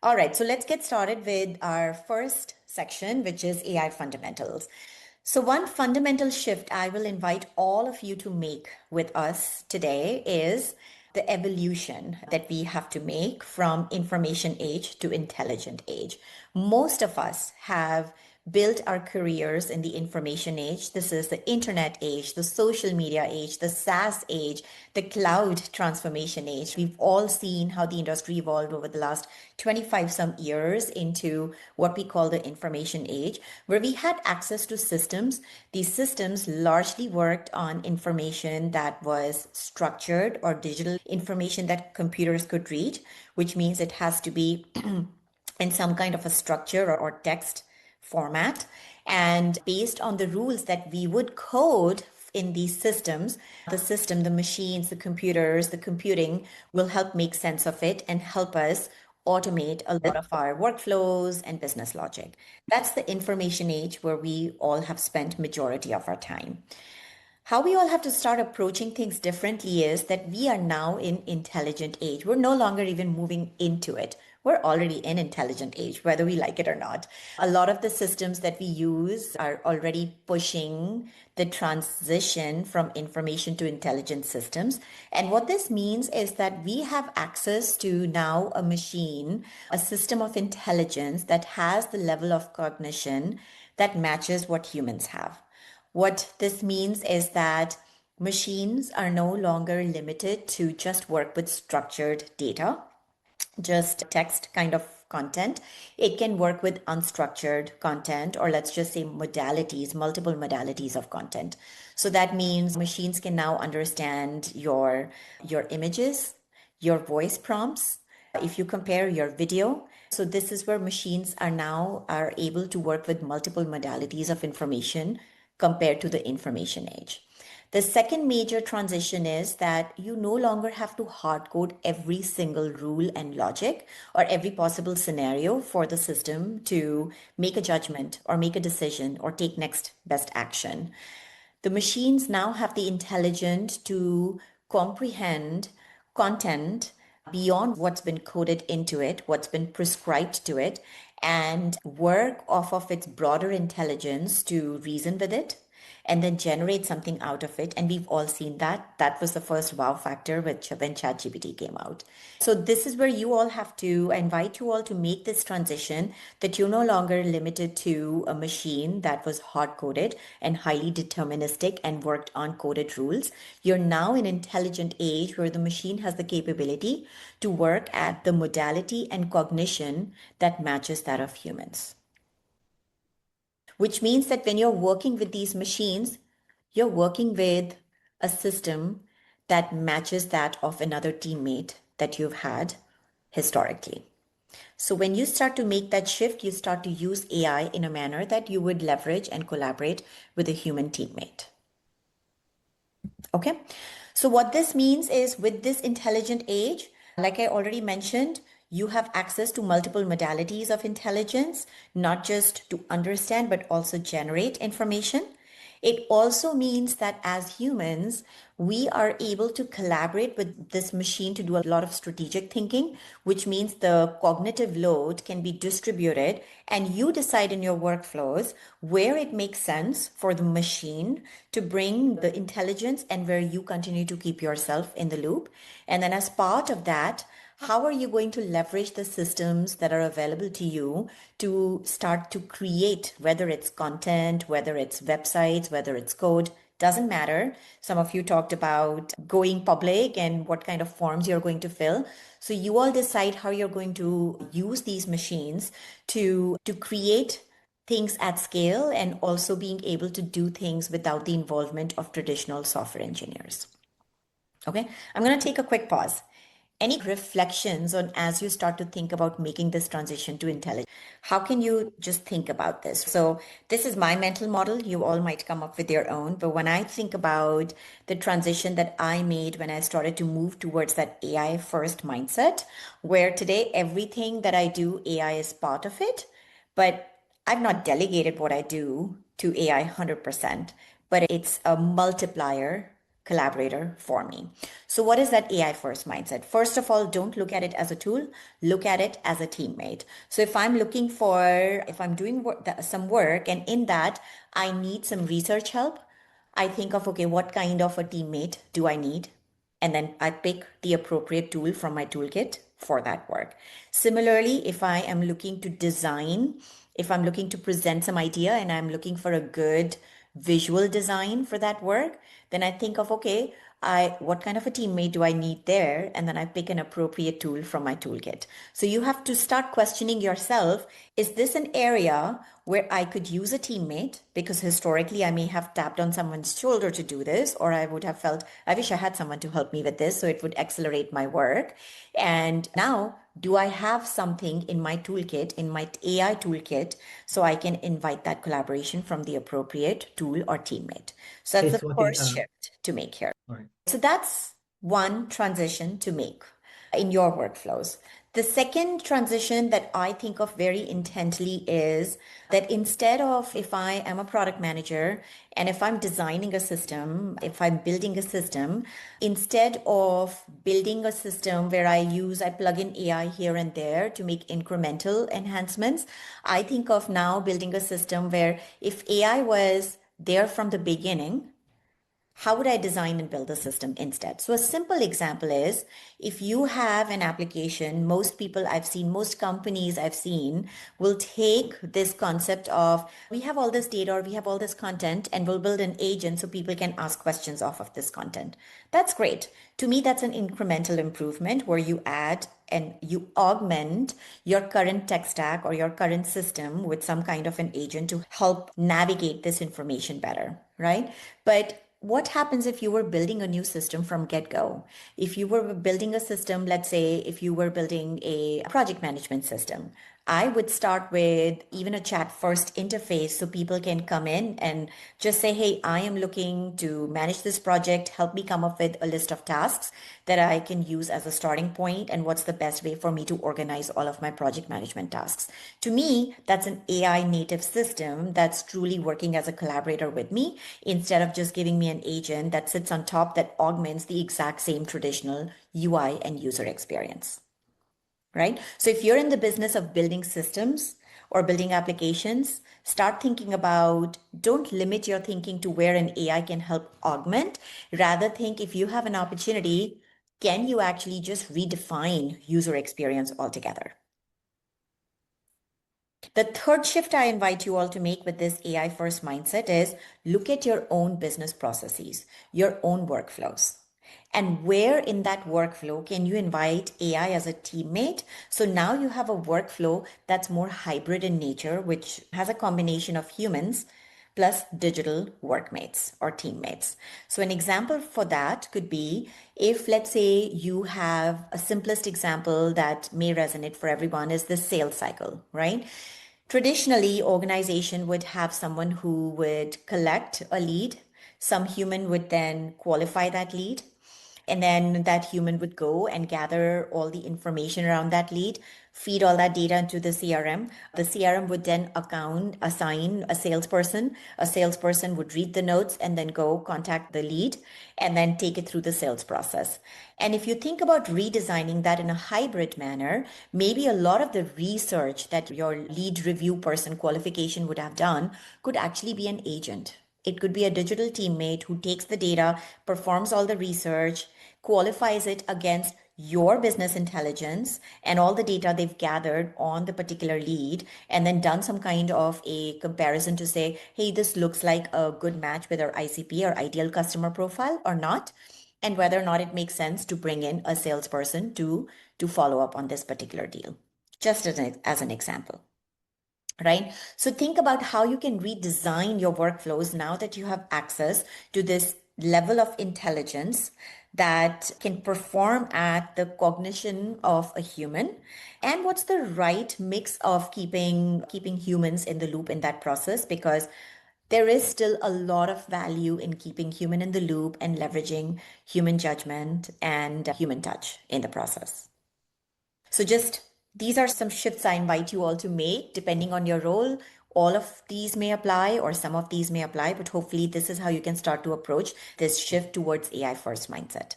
All right, so let's get started with our first section, which is AI fundamentals. So, one fundamental shift I will invite all of you to make with us today is the evolution that we have to make from information age to intelligent age. Most of us have built our careers in the information age. This is the internet age, the social media age, the SaaS age, the cloud transformation age. We've all seen how the industry evolved over the last 25 some years into what we call the information age, where we had access to systems. These systems largely worked on information that was structured or digital information that computers could read, which means it has to be in some kind of a structure or text format. And based on the rules that we would code in these systems, the system, the machines, the computers, the computing will help make sense of it and help us automate a lot of our workflows and business logic. That's the information age where we all have spent majority of our time. How we all have to start approaching things differently is that we are now in intelligent age. We're no longer even moving into it. We're already in intelligent age, whether we like it or not. A lot of the systems that we use are already pushing the transition from information to intelligent systems. And what this means is that we have access to now a machine, a system of intelligence that has the level of cognition that matches what humans have. What this means is that machines are no longer limited to just work with structured data, just text kind of content. It can work with unstructured content, or let's just say modalities, multiple modalities of content. So that means machines can now understand your images, your voice prompts. If you compare your video, so this is where machines are able to work with multiple modalities of information compared to the information age. The second major transition is that you no longer have to hard code every single rule and logic or every possible scenario for the system to make a judgment or make a decision or take next best action. The machines now have the intelligence to comprehend content beyond what's been coded into it, what's been prescribed to it, and work off of its broader intelligence to reason with it and then generate something out of it. And we've all seen that. That was the first wow factor when ChatGPT came out. So this is where you all have to, I invite you all to make this transition that you're no longer limited to a machine that was hard coded and highly deterministic and worked on coded rules. You're now in intelligent age where the machine has the capability to work at the modality and cognition that matches that of humans, which means that when you're working with these machines, you're working with a system that matches that of another teammate that you've had historically. So when you start to make that shift, you start to use AI in a manner that you would leverage and collaborate with a human teammate. Okay. So what this means is with this intelligent age, like I already mentioned, you have access to multiple modalities of intelligence, not just to understand, but also generate information. It also means that as humans, we are able to collaborate with this machine to do a lot of strategic thinking, which means the cognitive load can be distributed and you decide in your workflows where it makes sense for the machine to bring the intelligence and where you continue to keep yourself in the loop. And then as part of that, how are you going to leverage the systems that are available to you to start to create, whether it's content, whether it's websites, whether it's code, doesn't matter. Some of you talked about going public and what kind of forms you're going to fill. So you all decide how you're going to use these machines to create things at scale and also being able to do things without the involvement of traditional software engineers. Okay, I'm going to take a quick pause. Any reflections on as you start to think about making this transition to intelligence? How can you just think about this? So this is my mental model. You all might come up with your own. But when I think about the transition that I made when I started to move towards that AI first mindset, where today everything that I do, AI is part of it, but I've not delegated what I do to AI 100%, but it's a multiplier collaborator for me. So what is that AI first mindset? First of all, don't look at it as a tool, look at it as a teammate. So if I'm doing some work and in that I need some research help, I think of, okay, what kind of a teammate do I need? And then I pick the appropriate tool from my toolkit for that work. Similarly, if I'm looking to present some idea and I'm looking for a good visual design for that work, then I think of, okay, what kind of a teammate do I need there? And then I pick an appropriate tool from my toolkit. So you have to start questioning yourself, is this an area where I could use a teammate? Because historically I may have tapped on someone's shoulder to do this, or I would have felt, I wish I had someone to help me with this so it would accelerate my work. And now, do I have something in my toolkit, in my AI toolkit, so I can invite that collaboration from the appropriate tool or teammate? So Hey, that's the Swati. first shift to make here. All right. So that's one transition to make in your workflows. The second transition that I think of very intently is that instead of, if I am a product manager and if I'm designing a system, if I'm building a system, instead of building a system where I plug in AI here and there to make incremental enhancements, I think of now building a system where if AI was there from the beginning, how would I design and build a system instead? So a simple example is if you have an application, most companies I've seen will take this concept of we have all this data or we have all this content and we'll build an agent so people can ask questions off of this content. That's great. To me, that's an incremental improvement where you add and you augment your current tech stack or your current system with some kind of an agent to help navigate this information better, right? But what happens if you were building a new system from get-go? If you were building a system, let's say if you were building a project management system, I would start with even a chat first interface so people can come in and just say, hey, I am looking to manage this project. Help me come up with a list of tasks that I can use as a starting point and what's the best way for me to organize all of my project management tasks. To me, that's an AI native system that's truly working as a collaborator with me instead of just giving me an agent that sits on top that augments the exact same traditional UI and user experience, right? So if you're in the business of building systems or building applications, start thinking about, don't limit your thinking to where an AI can help augment. Rather think if you have an opportunity, can you actually just redefine user experience altogether? The third shift I invite you all to make with this AI first mindset is look at your own business processes, your own workflows. And where in that workflow can you invite AI as a teammate? So now you have a workflow that's more hybrid in nature, which has a combination of humans plus digital workmates or teammates. So an example for that could be if, let's say, you have a simplest example that may resonate for everyone is the sales cycle, right? Traditionally, organization would have someone who would collect a lead. Some human would then qualify that lead. And then that human would go and gather all the information around that lead, feed all that data into the CRM. The CRM would then assign a salesperson. A salesperson would read the notes and then go contact the lead and then take it through the sales process. And if you think about redesigning that in a hybrid manner, maybe a lot of the research that your lead review person qualification would have done could actually be an agent. It could be a digital teammate who takes the data, performs all the research, qualifies it against your business intelligence and all the data they've gathered on the particular lead, and then done some kind of a comparison to say, hey, this looks like a good match with our ICP or ideal customer profile or not, and whether or not it makes sense to bring in a salesperson to follow up on this particular deal. Just as an example, right? So think about how you can redesign your workflows now that you have access to this level of intelligence that can perform at the cognition of a human, and what's the right mix of keeping humans in the loop in that process, because there is still a lot of value in keeping human in the loop and leveraging human judgment and human touch in the process. So just these are some shifts I invite you all to make depending on your role. all of these may apply or some of these may apply, but hopefully this is how you can start to approach this shift towards AI first mindset.